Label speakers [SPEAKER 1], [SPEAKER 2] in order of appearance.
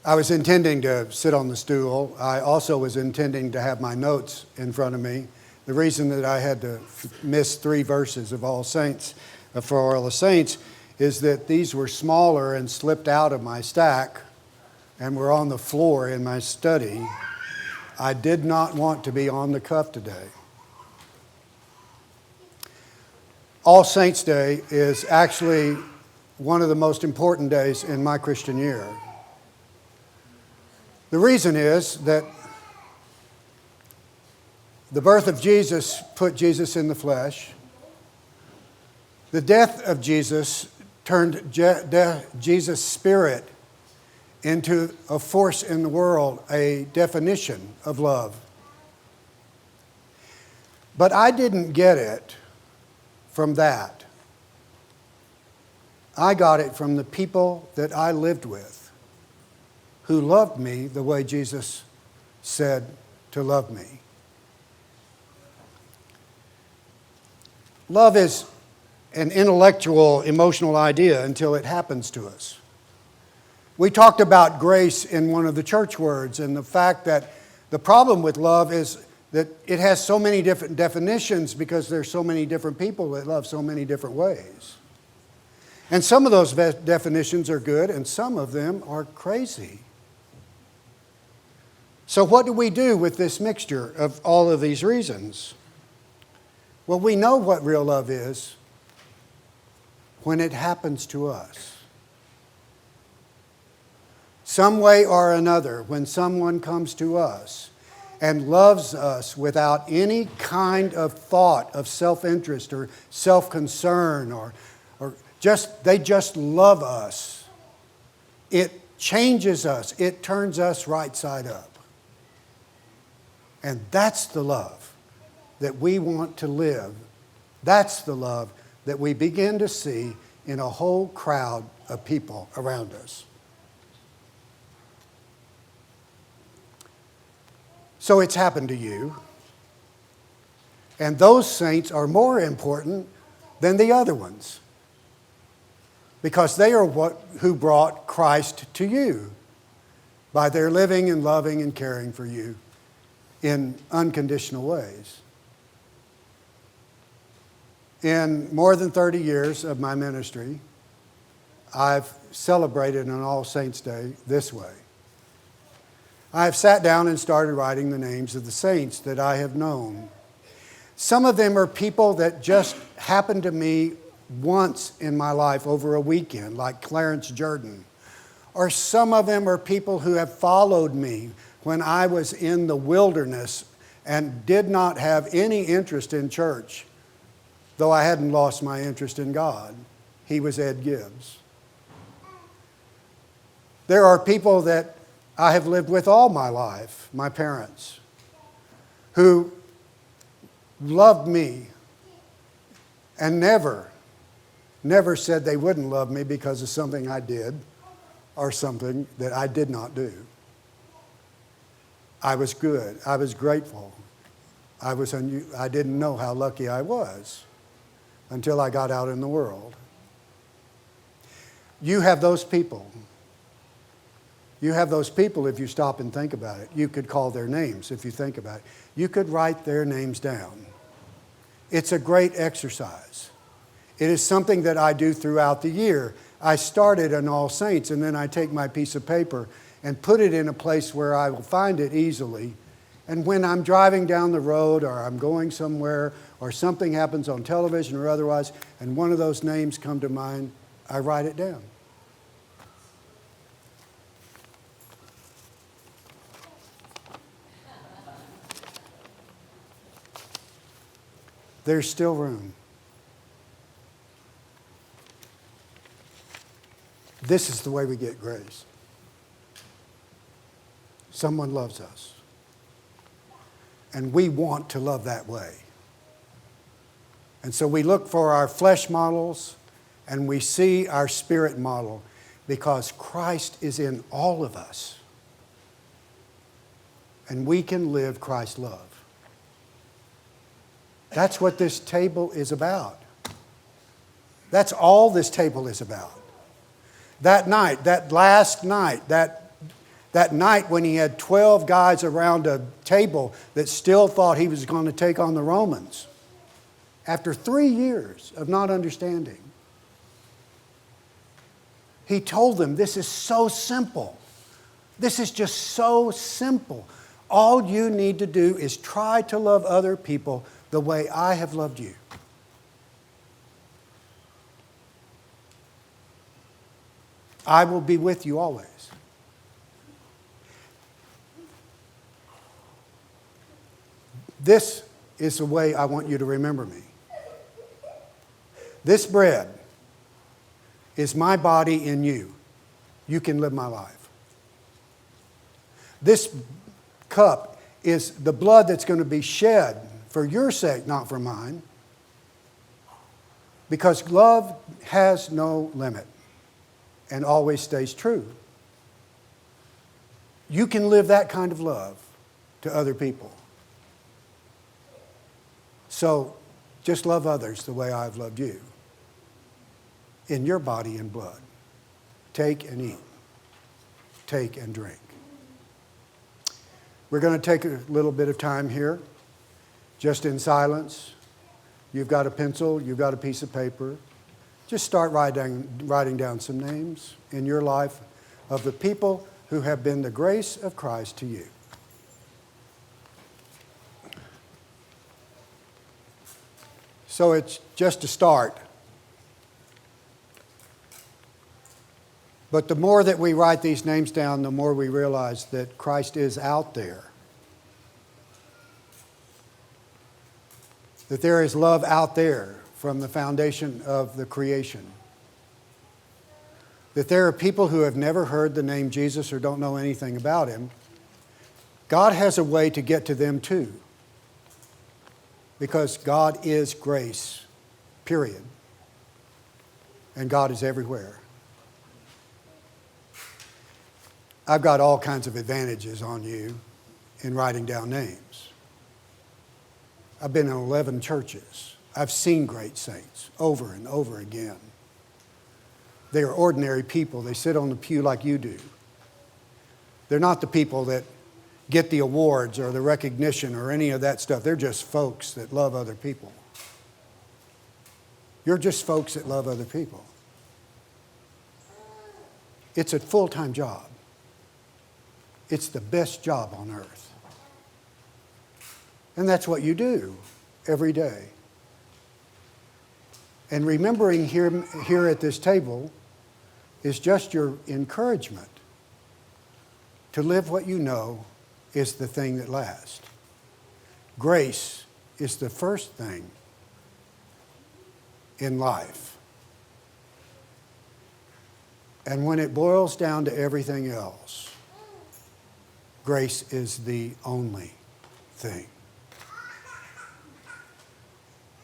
[SPEAKER 1] I was intending to sit on the stool. I also was intending to have my notes in front of me. The reason that I had to miss 3 verses of All Saints, for All the Saints, is that these were smaller and slipped out of my stack and were on the floor in my study. I did not want to be on the cuff today. All Saints Day is actually one of the most important days in my Christian year. The reason is that the birth of Jesus put Jesus in the flesh. The death of Jesus turned Jesus' spirit into a force in the world, a definition of love. But I didn't get it from that. I got it from the people that I lived with, who loved me the way Jesus said to love me. Love is an intellectual, emotional idea until it happens to us. We talked about grace in one of the church words, and the fact that the problem with love is that it has so many different definitions because there's so many different people that love so many different ways. And some of those definitions are good, and some of them are crazy. So what do we do with this mixture of all of these reasons? Well, we know what real love is when it happens to us. Some way or another, when someone comes to us and loves us without any kind of thought of self-interest or self-concern or they just love us. It changes us. It turns us right side up. And that's the love that we want to live. That's the love that we begin to see in a whole crowd of people around us. So it's happened to you. And those saints are more important than the other ones, because they are who brought Christ to you by their living and loving and caring for you in unconditional ways. In more than 30 years of my ministry, I've celebrated an All Saints Day this way. I've sat down and started writing the names of the saints that I have known. Some of them are people that just happened to me once in my life over a weekend, like Clarence Jordan. Or some of them are people who have followed me when I was in the wilderness and did not have any interest in church, though I hadn't lost my interest in God. He was Ed Gibbs. There are people that I have lived with all my life, my parents, who loved me and never said they wouldn't love me because of something I did or something that I did not do. I was good. I was grateful. I didn't know how lucky I was until I got out in the world. You have those people. You have those people if you stop and think about it. You could call their names if you think about it. You could write their names down. It's a great exercise. It is something that I do throughout the year. I started on All Saints, and then I take my piece of paper and put it in a place where I will find it easily. And when I'm driving down the road or I'm going somewhere or something happens on television or otherwise, and one of those names come to mind, I write it down. There's still room. This is the way we get grace. Someone loves us. And we want to love that way. And so we look for our flesh models and we see our spirit model because Christ is in all of us. And we can live Christ's love. That's what this table is about. That's all this table is about. That night, that last night, that That night when he had 12 guys around a table that still thought he was going to take on the Romans. After 3 years of not understanding. He told them, this is so simple. This is just so simple. All you need to do is try to love other people the way I have loved you. I will be with you always. This is the way I want you to remember me. This bread is my body in you. You can live my life. This cup is the blood that's going to be shed for your sake, not for mine. Because love has no limit and always stays true. You can live that kind of love to other people. So just love others the way I've loved you. In your body and blood. Take and eat. Take and drink. We're going to take a little bit of time here, just in silence. You've got a pencil, you've got a piece of paper. Just start writing down some names in your life of the people who have been the grace of Christ to you. So it's just a start. But the more that we write these names down, the more we realize that Christ is out there. That there is love out there from the foundation of the creation. That there are people who have never heard the name Jesus or don't know anything about him. God has a way to get to them too. Because God is grace, period. And God is everywhere. I've got all kinds of advantages on you in writing down names. I've been in 11 churches. I've seen great saints over and over again. They are ordinary people. They sit on the pew like you do. They're not the people that get the awards or the recognition or any of that stuff. They're just folks that love other people. You're just folks that love other people. It's a full-time job. It's the best job on earth. And that's what you do every day. And remembering here at this table is just your encouragement to live what you know is the thing that lasts. Grace is the first thing in life. And when it boils down to everything else, grace is the only thing.